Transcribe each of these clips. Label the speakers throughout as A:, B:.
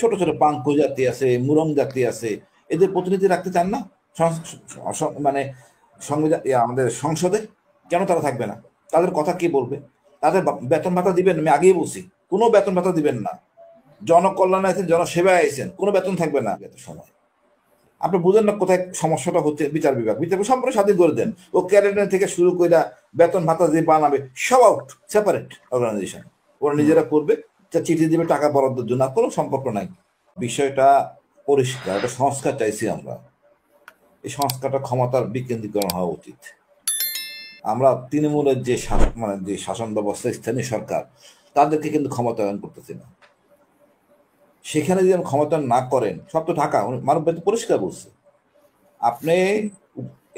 A: ছোট ছোট পাঙ্কু জাতি আছে, মুরং জাতি আছে, এদের প্রতিনিধি রাখতে চান না মানে সংবিধান আমাদের সংসদে? কেন তারা থাকবে না? তাদের কথা কি বলবে? তাদের বেতন ভাতা দিবেন? আমি আগেই বলছি, কোনো বেতন ভাতা দিবেন না। জনকল্যাণে আছেন, জনসেবায় আছেন, কোনো বেতন থাকবে না এত সময়। আপনি বুঝেন না কোথায় সমস্যাটা হচ্ছে? বিচার বিভাগ সম্পূর্ণ স্বাধীন করে দেন। ও ক্যাডেট থেকে শুরু করে বেতন ভাতা যে বানাবে সব আউট, সেপারেট অর্গানাইজেশন, ওরা নিজেরা করবে। চিঠি দিবে টাকা বরাদ্দের জন্য, আর কোনো সম্পর্ক নাই। বিষয়টা পরিষ্কার, একটা সংস্কার চাইছি আমরা। এই সংস্কারটা ক্ষমতার বিকেন্দ্রীকরণ হওয়া উচিত। আমরা তৃণমূলের যে মানে যে শাসন ব্যবস্থা, স্থানীয় সরকার, তাদেরকে কিন্তু ক্ষমতায়ন করতেছি না। সেখানে যদি ক্ষমতায়ন না করেন, সব তো ঢাকা, মানব পরিষ্কার বলছে। আপনি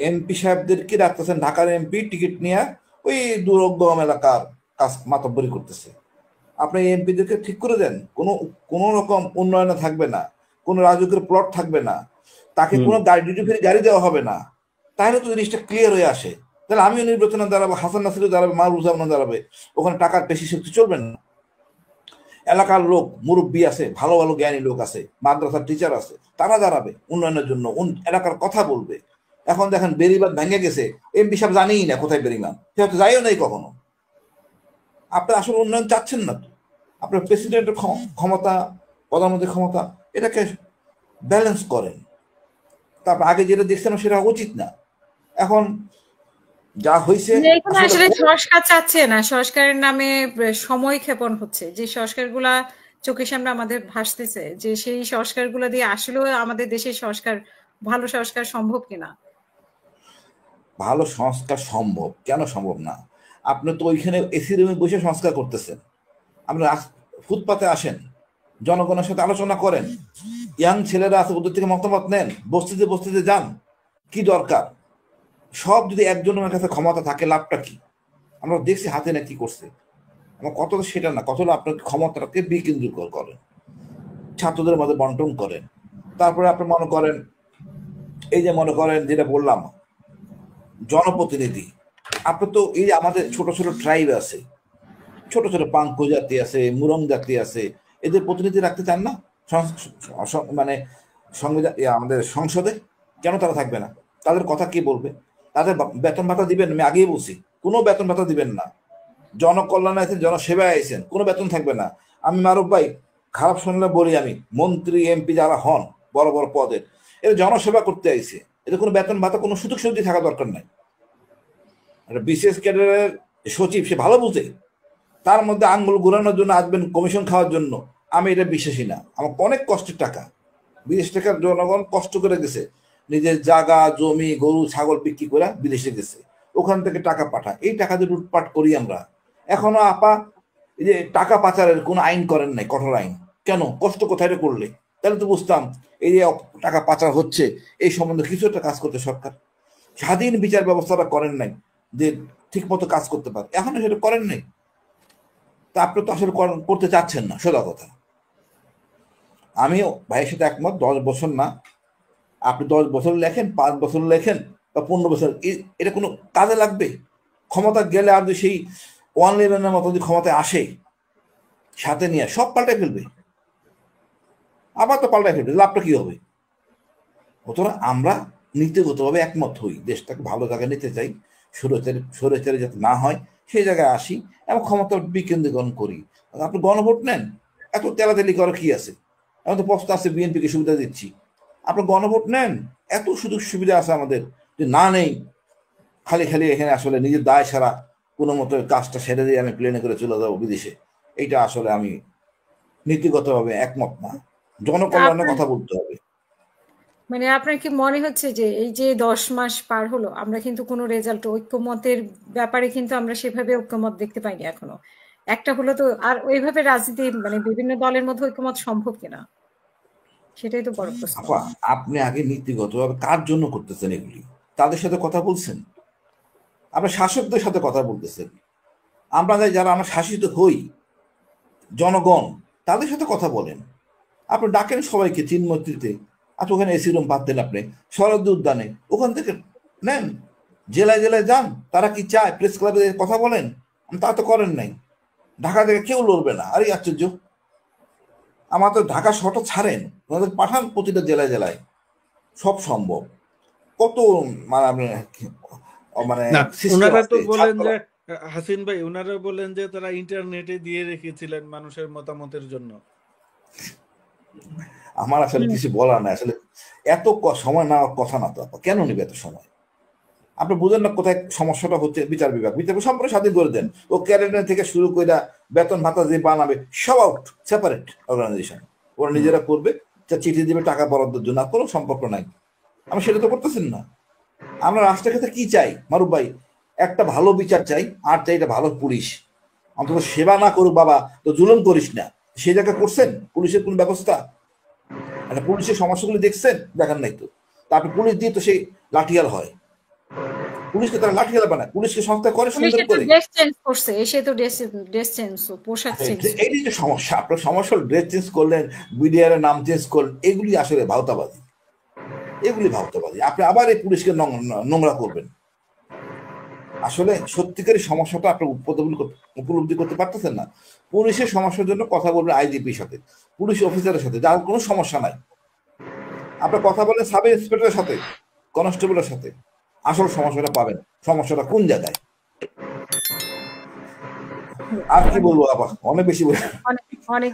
A: এমপি সাহেবদেরকে রাখতেছেন, ঢাকার এমপি টিকিট নিয়ে ওই দুর্গম এলাকার কাজ মাতব্বরি করতেছে। আপনি এমপিদেরকে ঠিক করে দেন, কোনো রকম উন্নয়নে থাকবে না, কোনো রাজকীয় প্লট থাকবে না, তাকে কোনো ডিউটি ফ্রি গাড়ি দেওয়া হবে না। তাহলে তো জিনিসটা ক্লিয়ার হয়ে আসে। তাহলে আমিও নির্বাচনে দাঁড়াবো, হাসান নাসিরও দাঁড়াবে, মাহবুবুজ্জামানও দাঁড়াবে। ওখানে টাকার পেশি শক্তি চলবে না। এলাকার লোক, মুরব্বী আছে, ভালো ভালো জ্ঞানী লোক আছে, মাদ্রাসার টিচার আছে, তারা দাঁড়াবে উন্নয়নের জন্য, এলাকার কথা বলবে। এখন দেখেন বেরিবাদ ভেঙে গেছে, এমপি সাহেব জানেই না কোথায় বেরিবাদ, সে হয়তো যাইও নাই কখনো। আপনার আসলে উন্নয়ন চাচ্ছেন না তো। আপনার প্রেসিডেন্টের ক্ষমতা, প্রধানমন্ত্রীর ক্ষমতা, এটাকে ব্যালেন্স করেন। তারপর আগে যেটা দেখছিলাম সেটা উচিত না। এখন যা হয়েছে,
B: আসলে সংস্কার চাচ্ছে না, সংস্কারের নামে সময় ক্ষেপণ হচ্ছে। যে সংস্কারগুলা চোখের সামনে আমাদের ভাসতেছে, যে সেই সংস্কারগুলো দিয়ে আসলেও আমাদের দেশের সংস্কার, ভালো সংস্কার সম্ভব কিনা।
A: ভালো সংস্কার সম্ভব, কেন সম্ভব না? আপনি তো ওইখানে এসি রুমে বসে সংস্কার করতেছেন। আপনি ফুটপাতে আসেন, জনগণের সাথে আলোচনা করেন, ইয়াং ছেলেরা আছে, ওদের থেকে মতামত নেন, বস্তিতে বস্তিতে যান, কি দরকার। সব যদি একজনের কাছে ক্ষমতা থাকে, লাভটা কি? আমরা দেখছি হাতে না কি করছে। আমার কতটা সেটা না, কতটা আপনার ক্ষমতাটাকে বিকেন্দ্রীকরণ করেন, ছাত্রদের মধ্যে বন্টন করেন। তারপরে আপনি মনে করেন, এই যে মনে করেন যেটা বললাম, জনপ্রতিনিধি। আপনি তো এই আমাদের ছোট ছোট ট্রাইব আছে, ছোট ছোট পাঙ্কু জাতি আছে, মুরং জাতি আছে, এদের প্রতিনিধি রাখতে চান না মানে সংবিধান আমাদের সংসদে? কেন তারা থাকবে না? তাদের কথা কি বলবে? তাদের বেতন ভাতা দিবেন? আমি আগেই বলছি, কোনো বেতন ভাতা দিবেন না। জনকল্যাণে আছেন, জনসেবায় আছেন, কোনো বেতন থাকবে না। আমি মারুফ ভাই, খারাপ শুনলে বলি, আমি মন্ত্রী এমপি যারা হন বড় বড় পদের, এরা জনসেবা করতে আইছে, এদের কোনো বেতন ভাতা, কোনো সুযোগ সুবিধা থাকা দরকার নাই। বিশেষ ক্যাডারের সচিব, সে ভালো বুঝে, তার মধ্যে আঙ্গুল ঘুরানোর জন্য আসবেন কমিশন খাওয়ার জন্য, আমি এটা বিশ্বাসী না। আমার অনেক কষ্টের টাকা, বিদেশ টাকার জনগণ কষ্ট করে গেছে, নিজের জায়গা জমি গরু ছাগল বিক্রি করে বিদেশে গেছে, ওখান থেকে টাকা পাঠায়, এই টাকা দিয়ে লুটপাট করি আমরা। এখনো আপা এই যে টাকা পাচারের কোনো আইন করেন নাই, কঠোর আইন। কেন? কষ্ট কোথায় করলে? তাহলে তো বুঝতাম এই যে টাকা পাচার হচ্ছে, এই সম্বন্ধে কিছু একটা কাজ করতে সরকার। স্বাধীন বিচার ব্যবস্থাটা করেন নাই যে ঠিক মতো কাজ করতে পারে, এখনো সেটা করেন নাই। তা আপনি তো আসলে করতে চাচ্ছেন না, সোজা কথা। আমিও ভাইয়ের সাথে একমত, 10 বছর না, আপনি 10 বছর লেখেন, 5 বছর লেখেন, বা 15 বছর, এটা কোনো কাজে লাগবে? ক্ষমতা গেলে আর যদি সেই 111-এর মতো যদি ক্ষমতায় আসে, সাথে নিয়ে সব পাল্টাই ফেলবে, আবার তো পাল্টাই ফেলবে, লাভটা কি হবে? সুতরাং আমরা নীতিগতভাবে একমত হই, দেশটাকে ভালো জায়গায় নিতে চাই, স্বৈরাচারী যাতে না হয় সেই জায়গায় আসি, এবং ক্ষমতা বিকেন্দ্রীকরণ করি। আপনি গণভোট নেন, এত তেলাতেলি করার কি আছে? এখন তো প্রশ্ন আছে, বিএনপিকে সুবিধা দিচ্ছি। আপনি গণভোট নেন, এত সুযোগ সুবিধা আছে আমাদের, যে না নেই, খালি খালি এখানে আসলে নিজের দায় ছাড়া কোনো মতো কাজটা সেরে দিয়ে আমি প্লেনে করে চলে যাবো বিদেশে, এইটা আসলে আমি নীতিগতভাবে একমত না। জনকল্যাণের কথা বলতে হবে।
B: মানে আপনার কি মনে হচ্ছে যে এই যে 10 মাস পার হলো, আমরা কিন্তু কোনো রেজাল্ট, ঐক্যমতের ব্যাপারে কিন্তু আমরা সেভাবে ঐক্যমত দেখতে পাইনি এখনো। একটা হলো তো, আর ওইভাবে রাজনীতি মানে বিভিন্ন দলের মধ্যে ঐক্যমত সম্ভব কিনা, সেটাই তো বড় প্রশ্ন।
A: আপনি আগে নীতিগতভাবে কার জন্য করতেছেন এগুলি, তাদের সাথে কথা বলছেন? আপনার শাসকদের সাথে কথা বলতেছেন? আমরা যারা আমরা শাসিত হই, জনগণ, তাদের সাথে কথা বলেন। আপনি ডাকেন সবাইকে চিনমৈত্রীতে, আচ্ছা ওখানে এসি রুম পাচ্ছেন, আপনি শরৎ উদ্যানে, ওখান থেকে নেন, জেলায় জেলায় যান, তারা কি চায়, প্রেস ক্লাবে কথা বলেন। তা তো করেন নাই। ঢাকা থেকে কেউ লড়বে না, আরে আশ্চর্য। আমার তো ঢাকা শহরটা ছাড়েন, ওনাদের পাঠান প্রতিটা জেলায় জেলায়, সব সম্ভব। কত মানে আপনি মানে
C: না,
A: সিস্টেম
C: ওনারা তো
A: আছে
C: বলেন
A: ছাত্র।
C: যে হাসিন ভাই, ওনারা বলেন যে তারা ইন্টারনেটে দিয়ে রেখেছিলেন মানুষের মতামতের জন্য।
A: আমার আসলে কিছু বলার নাই আসলে, এত সময় নেওয়ার কথা না তো আপা, কেন নেবে এত সময়? আপনি বুঝেন না কোথায় সমস্যাটা হচ্ছে? বিচার বিভাগ সম্পূর্ণ স্বাধীন করে দেন, ও ক্যারেন্টার থেকে শুরু করে বেতন ভাতা যে বানাবে সব আউট, সেপারেট অর্গানাইজেশন, ওরা নিজেরা করবে, চিঠি দিবে টাকা বরাদ্দের জন্য, আর কোনো সম্পর্ক নাই। আমি সেটা তো করতেছেন না। আমরা রাষ্ট্রের ক্ষেত্রে কি চাই মারুফ ভাই? একটা ভালো বিচার চাই, আর চাই একটা ভালো পুলিশ। অন্তত সেবা না করুক বাবা, তো জুলুম করিস না। সে জায়গায় করছেন পুলিশের কোন ব্যবস্থা? একটা পুলিশের সমস্যাগুলি দেখছেন? দেখেন নাই তো। তারপরে পুলিশ দিয়ে তো সেই লাঠিয়াল হয়, পুলিশকে তারা লাঠিয়াল বানায়, পুলিশকে সংস্থা করে সুন্দর
B: পুলিশে তো
A: করে।
B: ড্রেস চেঞ্জ করছে, এসে তো ড্রেস চেঞ্জ, পোশাক চেঞ্জ।
A: এইটাই তো সমস্যা। আপনার সমস্যা ড্রেস চেঞ্জ করলেন, বিডিআর এর নাম চেঞ্জ করলেন, এগুলি আসলে ভাওতাবাজি, এগুলি ভাওতাবাজি। আপনি আবার এই পুলিশকে নোংরা করবেন। আসলে সত্যিকারই সমস্যাটা আপনি উপলব্ধি করতে পারতেছেন না। পুলিশের সমস্যার জন্য কথা বলবেন আইজিপির সাথে, পুলিশ অফিসারের সাথে, যার কোনো সমস্যা নাই। আপনার কথা বলেন সাব ইন্সপেক্টরের সাথে, কনস্টেবলের সাথে, আসল সমস্যাটা পাবেন। সমস্যাটা কোন জায়গায়? আর কি বলবো আপা, অনেক বেশি বলবো।
B: অনেক অনেক